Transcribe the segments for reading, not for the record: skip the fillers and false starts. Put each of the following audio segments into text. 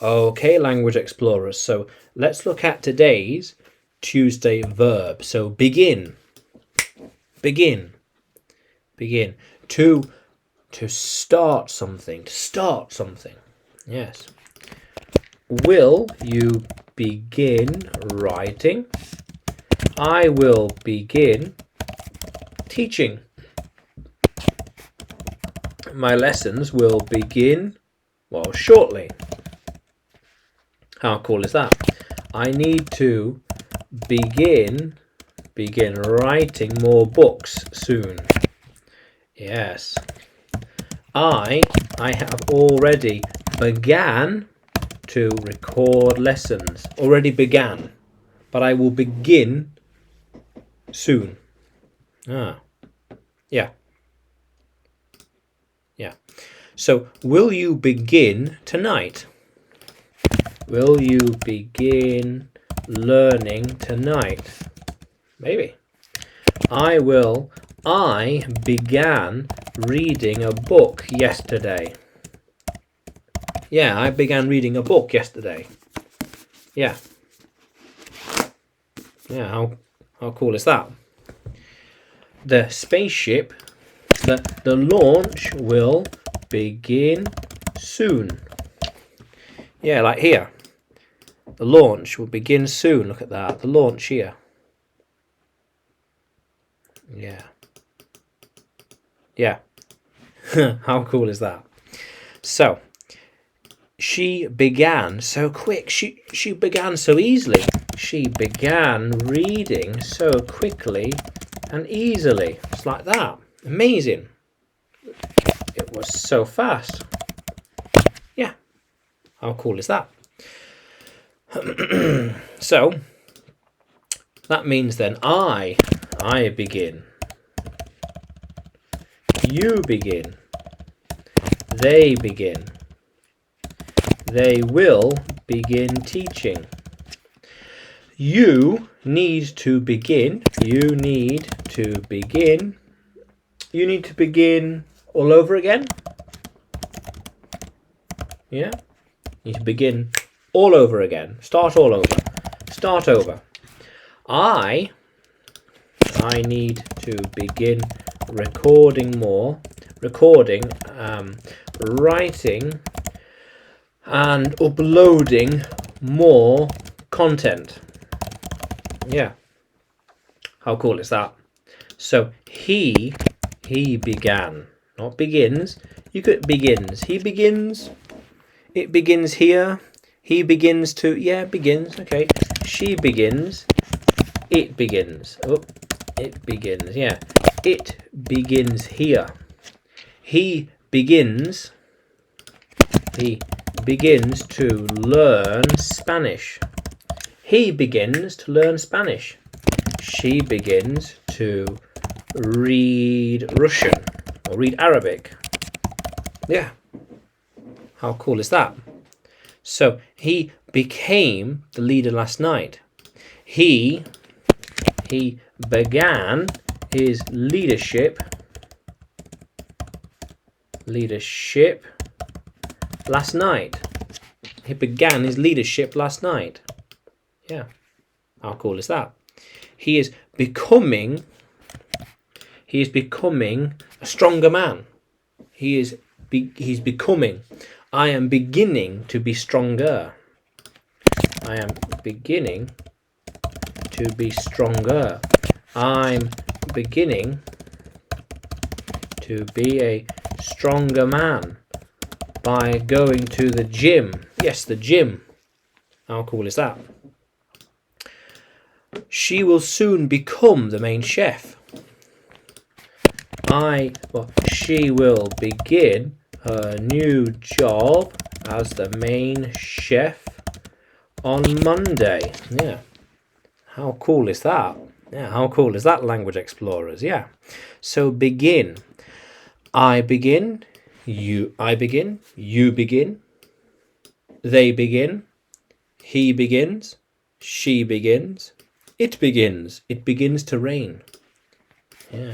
Okay, language explorers. So let's look at today's Tuesday verb. So begin, begin, begin. To start something, to start something. Yes. Will you begin writing? I will begin teaching. My lessons will begin, well, shortly. How cool is that? I need to begin writing more books soon. Yes. I have already began to record lessons. Already began, but I will begin soon. Yeah. So, will you begin tonight? Will you begin learning tonight? Maybe. I began reading a book yesterday. Yeah, I began reading a book yesterday. Yeah. Yeah, how cool is that? The spaceship, the launch will begin soon. Yeah, like here. The launch will begin soon. Look at that. The launch here. Yeah. Yeah. How cool is that? So, she began so quick. She began so easily. She began reading so quickly and easily. It's like that. Amazing. It was so fast. Yeah. How cool is that? So, that means then I begin. You begin. They begin. They will begin teaching. You need to begin. You need to begin. You need to begin all over again. Yeah? You need to begin all over again. Start all over. Start over. I need to begin recording more. Writing and uploading more content. Yeah. How cool is that? So he began, not begins. You could begins. He begins. It begins here. He begins to, yeah, begins. Okay. She begins. It begins. Oh, it begins. Yeah. It begins here. He begins to learn Spanish. He begins to learn Spanish. She begins to read Russian or read Arabic. Yeah. How cool is that? So he became the leader last night. He began his leadership last night. He began his leadership last night. Yeah. How cool is that? He is becoming a stronger man. He's becoming. I am beginning to be stronger. I am beginning to be stronger. I'm beginning to be a stronger man by going to the gym. Yes, the gym. How cool is that? She will soon become the main chef. She will begin her new job as the main chef on Monday. Yeah. How cool is that? Yeah, how cool is that, language explorers? Yeah. So begin. I begin. You begin. They begin. He begins. She begins. It begins. It begins to rain. Yeah.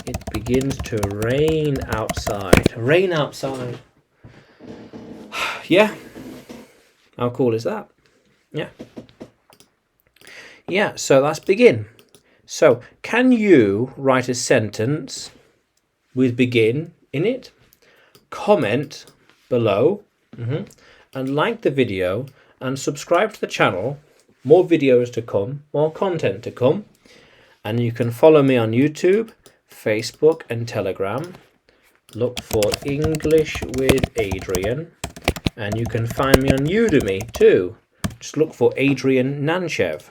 It begins to rain outside. Rain outside. Yeah. How cool is that? Yeah. Yeah, so let's begin. So, can you write a sentence with begin in it? Comment below and like the video and subscribe to the channel. More videos to come, more content to come. And you can follow me on YouTube, Facebook and Telegram. Look for English with Adrian. And you can find me on Udemy too. Just look for Adrian Nanchev.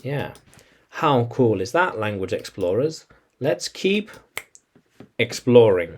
Yeah. How cool is that, language explorers? Let's keep exploring.